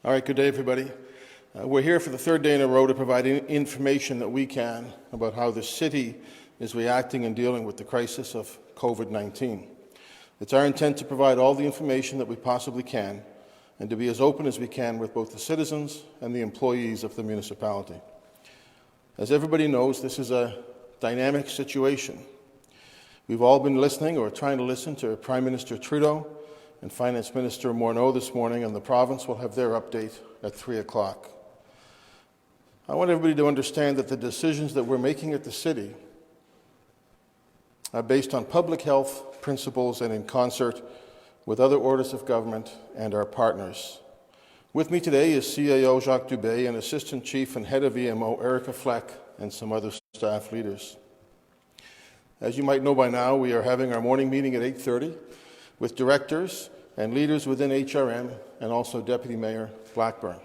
All right, good day, everybody. We're here for the third day in a row to provide information that we can about how the city is reacting and dealing with the crisis of COVID-19. It's our intent to provide all the information that we possibly can and to be as open as we can with both the citizens and the employees of the municipality. As everybody knows, this is a dynamic situation. We've all been listening or trying to listen to Prime Minister Trudeau and Finance Minister Morneau this morning, and the province will have their update at 3 o'clock. I want everybody to understand that the decisions that we're making at the city are based on public health principles and in concert with other orders of government and our partners. With me today is CAO Jacques Dubé and Assistant Chief and Head of EMO Erica Fleck and some other staff leaders. As you might know by now, we are having our morning meeting at 8:30 with directors and leaders within HRM and also Deputy Mayor Blackburn.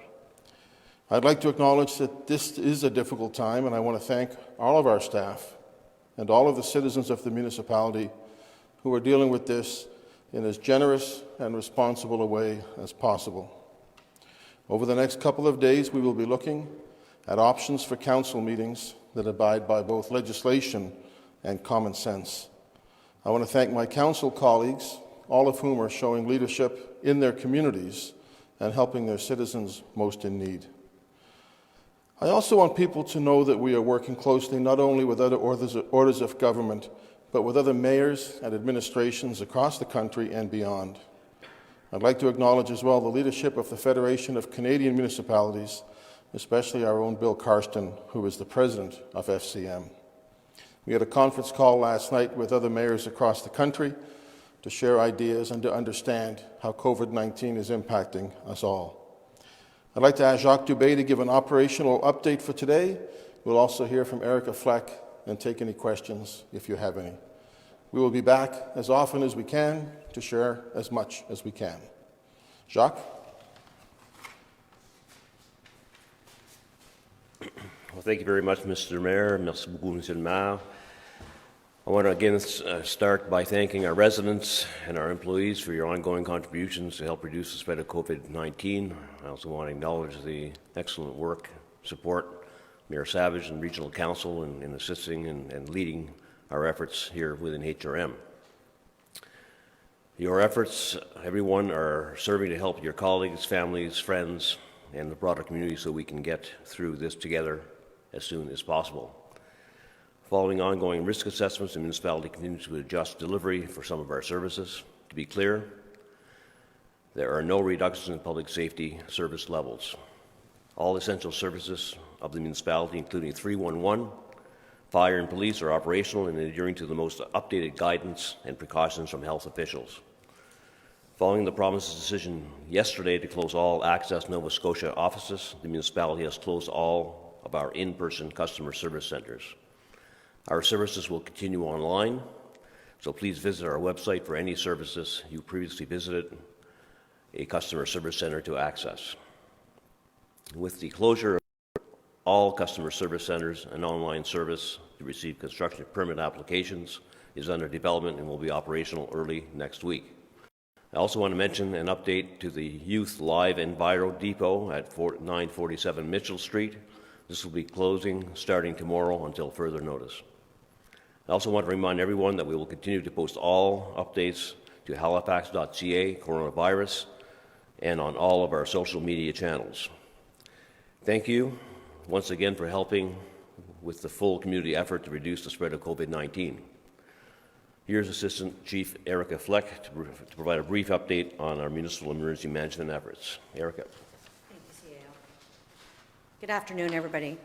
I'd like to acknowledge that this is a difficult time, and I want to thank all of our staff and all of the citizens of the municipality who are dealing with this in as generous and responsible a way as possible. Over the next couple of days, we will be looking at options for council meetings that abide by both legislation and common sense. I want to thank my council colleagues, all of whom are showing leadership in their communities and helping their citizens most in need. I also want people to know that we are working closely not only with other orders of government, but with other mayors and administrations across the country and beyond. I'd like to acknowledge as well the leadership of the Federation of Canadian Municipalities, especially our own Bill Karsten, who is the president of FCM. We had a conference call last night with other mayors across the country to share ideas and to understand how COVID-19 is impacting us all. I'd like to ask Jacques Dubé to give an operational update for today. We'll also hear from Erica Fleck and take any questions if you have any. We will be back as often as we can to share as much as we can. Jacques? Well, thank you very much, Mr. Mayor. Merci beaucoup, Monsieur le Maire. I want to again start by thanking our residents and our employees for your ongoing contributions to help reduce the spread of COVID-19. I also want to acknowledge the excellent work, support, Mayor Savage and Regional Council in assisting and leading our efforts here within HRM. Your efforts, everyone, are serving to help your colleagues, families, friends, and the broader community so we can get through this together as soon as possible. Following ongoing risk assessments, the municipality continues to adjust delivery for some of our services. To be clear, there are no reductions in public safety service levels. All essential services of the municipality, including 311, fire and police, are operational and adhering to the most updated guidance and precautions from health officials. Following the province's decision yesterday to close all Access Nova Scotia offices, the municipality has closed all of our in-person customer service centres. Our services will continue online, so please visit our website for any services you previously visited a customer service center to access. With the closure of all customer service centres, an online service to receive construction permit applications is under development and will be operational early next week. I also want to mention an update to the Youth Live Enviro Depot at 947 Mitchell Street. This will be closing starting tomorrow until further notice. I also want to remind everyone that we will continue to post all updates to halifax.ca coronavirus and on all of our social media channels. Thank you once again for helping with the full community effort to reduce the spread of COVID-19. Here's Assistant Chief Erica Fleck to provide a brief update on our municipal emergency management efforts. Erica. Thank you, CAO. Good afternoon, everybody.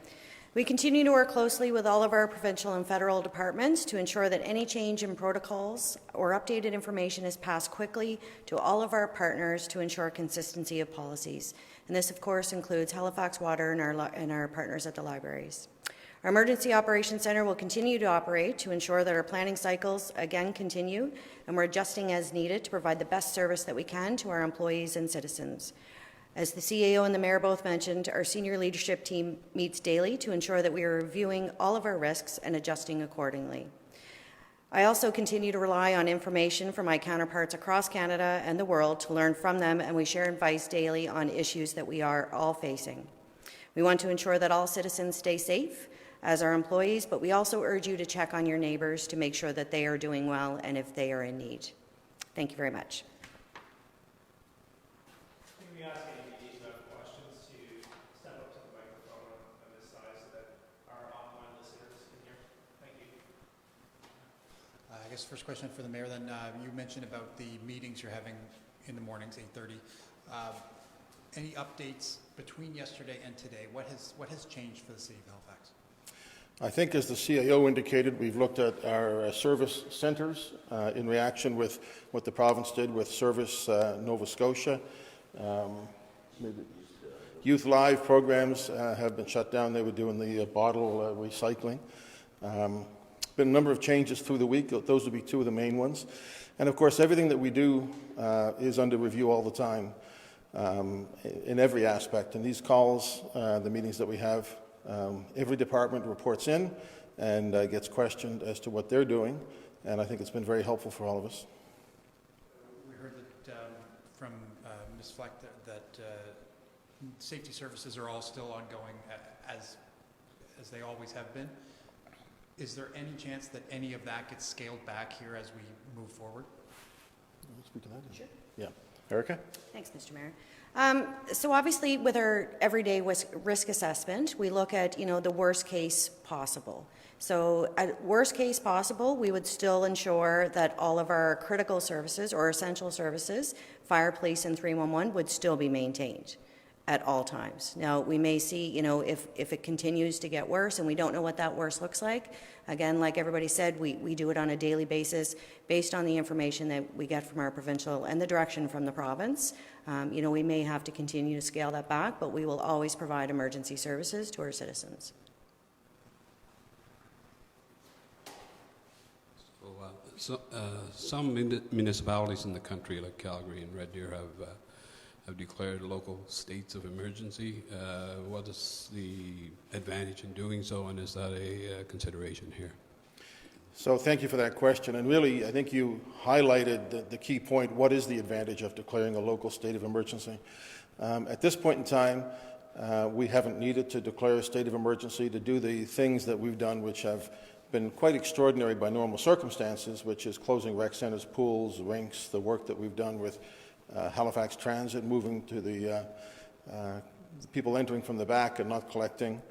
We continue to work closely with all of our provincial and federal departments to ensure that any change in protocols or updated information is passed quickly to all of our partners to ensure consistency of policies. And this, of course, includes Halifax Water and our partners at the libraries. Our Emergency Operations Centre will continue to operate to ensure that our planning cycles again continue, and we're adjusting as needed to provide the best service that we can to our employees and citizens. As the CAO and the Mayor both mentioned, our senior leadership team meets daily to ensure that we are reviewing all of our risks and adjusting accordingly. I also continue to rely on information from my counterparts across Canada and the world to learn from them, and we share advice daily on issues that we are all facing. We want to ensure that all citizens stay safe as our employees, but we also urge you to check on your neighbours to make sure that they are doing well and if they are in need. Thank you very much. Can we ask any of you who have questions to step up to the microphone on this side so that our online listeners can hear? Thank you. I guess first question for the mayor then. You mentioned about the meetings you're having in the mornings, 8:30. Any updates between yesterday and today? What has changed for the city of Halifax? I think, as the CAO indicated, we've looked at our service centres in reaction with what the province did with Service Nova Scotia. Youth Live programs have been shut down. They were doing the bottle recycling. Been a number of changes through the week. Those would be two of the main ones. And of course, everything that we do is under review all the time in every aspect. And these calls, the meetings that we have, every department reports in and gets questioned as to what they're doing. And I think it's been very helpful for all of us. We heard that from Ms. Fleck that safety services are all still ongoing as they always have been. Is there any chance that any of that gets scaled back here as we move forward? Speak to that. Sure. Yeah. Erica? Thanks, Mr. Mayor. So obviously, with our everyday risk assessment, we look at, the worst case possible. So at worst case possible, we would still ensure that all of our critical services or essential services, fire, police, and 311, would still be maintained at all times. Now, we may see, if it continues to get worse, and we don't know what that worse looks like. Again, like everybody said, we do it on a daily basis based on the information that we get from our provincial and the direction from the province. We may have to continue to scale that back, but we will always provide emergency services to our citizens. Some municipalities in the country, like Calgary and Red Deer, have declared local states of emergency. What is the advantage in doing so, and is that a consideration here? So thank you for that question. And really, I think you highlighted the key point. What is the advantage of declaring a local state of emergency? At this point in time, we haven't needed to declare a state of emergency to do the things that we've done, which have been quite extraordinary by normal circumstances, which is closing rec centres, pools, rinks, the work that we've done with Halifax Transit, moving to the people entering from the back and not collecting,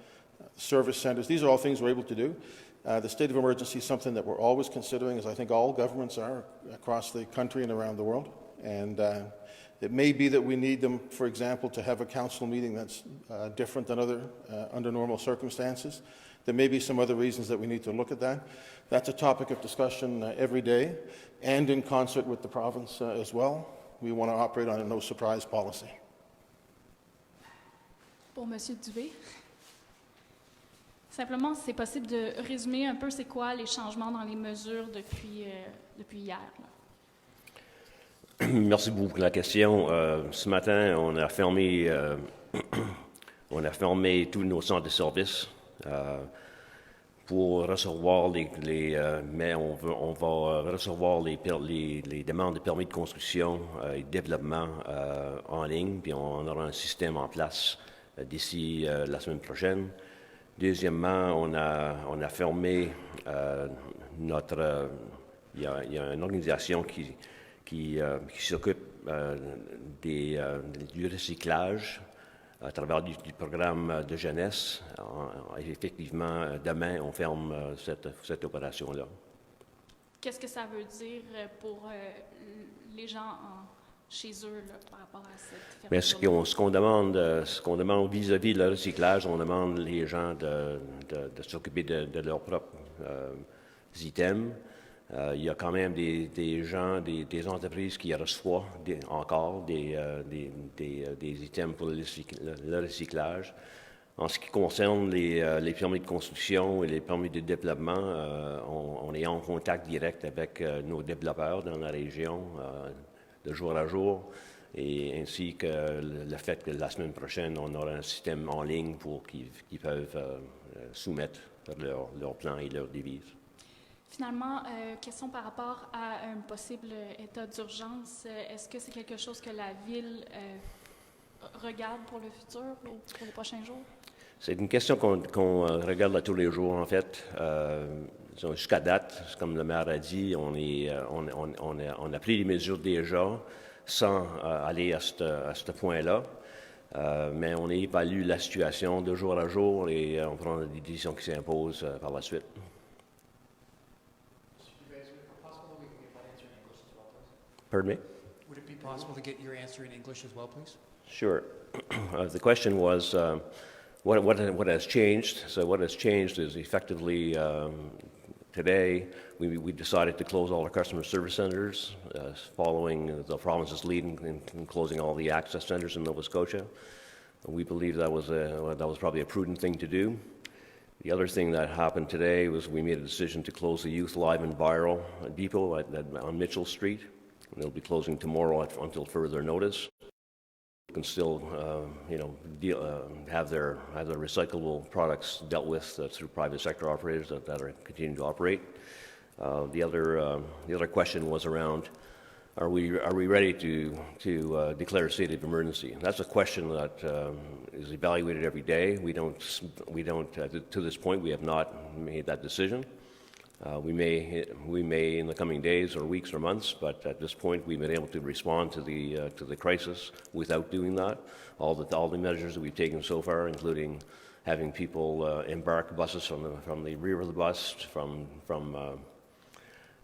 service centres. These are all things we're able to do. The state of emergency is something that we're always considering, as I think all governments are across the country and around the world. And it may be that we need them, for example, to have a council meeting that's different than under normal circumstances. There may be some other reasons that we need to look at that. That's a topic of discussion every day, and in concert with the province as well. We want to operate on a no-surprise policy. Pour M. Dubé. Simplement, si c'est possible de résumer un peu c'est quoi les changements dans les mesures depuis hier. Là. Merci beaucoup pour la question. Ce matin, on a fermé tous nos centres de services pour recevoir mais on va recevoir les demandes de permis de construction et de développement en ligne, puis on aura un système en place d'ici la semaine prochaine. Deuxièmement, on a fermé il y a une organisation qui s'occupe du recyclage à travers du programme de jeunesse. Effectivement, demain, on ferme cette opération-là. Qu'est-ce que ça veut dire pour les gens chez eux là, par rapport à cette fermeture? Ce qu'on demande vis-à-vis le recyclage, on demande les gens de s'occuper de leurs propres items. Il y a quand même des gens, des entreprises qui reçoivent encore des items pour le recyclage. En ce qui concerne les permis de construction et les permis de développement, on est en contact direct avec nos développeurs dans la région de jour à jour, et ainsi que le fait que la semaine prochaine, on aura un système en ligne pour qu'ils peuvent soumettre leurs plans et leurs devises. Finalement, question par rapport à un possible état d'urgence. Est-ce que c'est quelque chose que la Ville regarde pour le futur ou pour les prochains jours? C'est une question qu'on regarde là tous les jours, en fait. Jusqu'à date, comme le maire a dit, on a pris les mesures déjà sans aller à ce point-là. Mais on évalue la situation de jour à jour et on prend des décisions qui s'imposent par la suite. Pardon me? Would it be possible to get your answer in English as well, please? Sure. The question was, what has changed? So what has changed is effectively today we decided to close all our customer service centers following the province's lead in closing all the access centers in Nova Scotia. We believe that was probably a prudent thing to do. The other thing that happened today was we made a decision to close the Youth Live and Viral depot on Mitchell Street. And they'll be closing tomorrow until further notice. Can still, have their recyclable products dealt with through private sector operators that are continuing to operate. The other question was around, are we ready to declare a state of emergency? And that's a question that is evaluated every day. We don't to this point we have not made that decision. We may in the coming days or weeks or months, but at this point we've been able to respond to the crisis without doing that. All the measures that we've taken so far, including having people embark buses from the rear of the bus,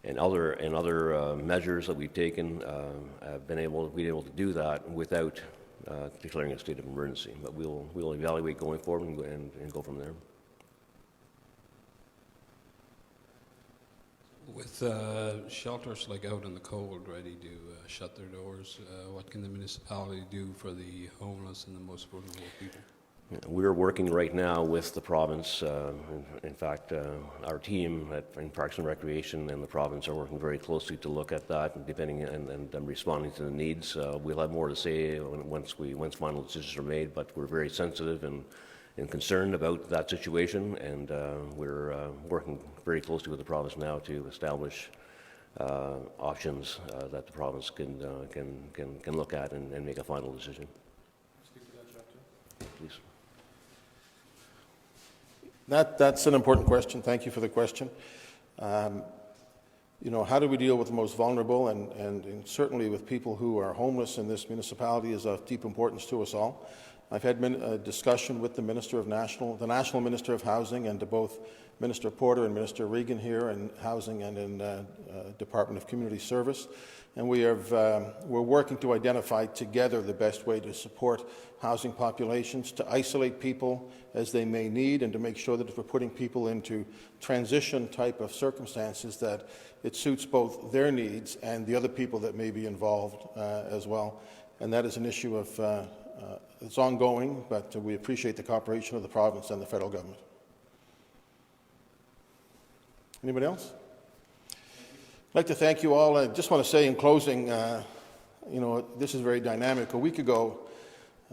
and other measures that we've taken, have been able to do that without declaring a state of emergency. But we'll evaluate going forward and go from there. With shelters like out in the cold ready to shut their doors, what can the municipality do for the homeless and the most vulnerable people? We're working right now with the province. In fact, our team in Parks and Recreation and the province are working very closely to look at that, and responding to the needs. We'll have more to say once final decisions are made, but we're very sensitive and concerned about that situation, and we're working very closely with the province now to establish options that the province can look at and make a final decision. Please. That's an important question. Thank you for the question. How do we deal with the most vulnerable, and certainly with people who are homeless in this municipality is of deep importance to us all. I've had a discussion with the National Minister of Housing, and to both Minister Porter and Minister Regan here in Housing and in Department of Community Service. And we're working to identify together the best way to support housing populations, to isolate people as they may need, and to make sure that if we're putting people into transition type of circumstances, that it suits both their needs and the other people that may be involved as well. And that is an issue of it's ongoing, but we appreciate the cooperation of the province and the federal government. Anybody else? I'd like to thank you all. I just want to say in closing, this is very dynamic. A week ago,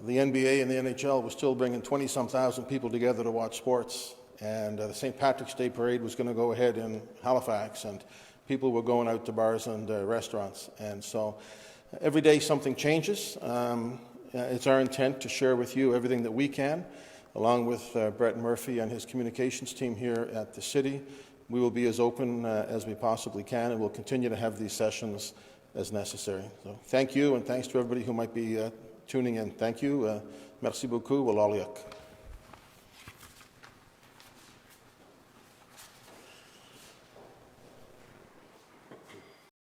the NBA and the NHL was still bringing 20-some thousand people together to watch sports, and the St. Patrick's Day Parade was going to go ahead in Halifax, and people were going out to bars and restaurants. And so every day something changes. It's our intent to share with you everything that we can, along with Brett Murphy and his communications team here at the city. We will be as open as we possibly can, and we'll continue to have these sessions as necessary. So thank you, and thanks to everybody who might be tuning in. Thank you. Merci beaucoup. Walaliak.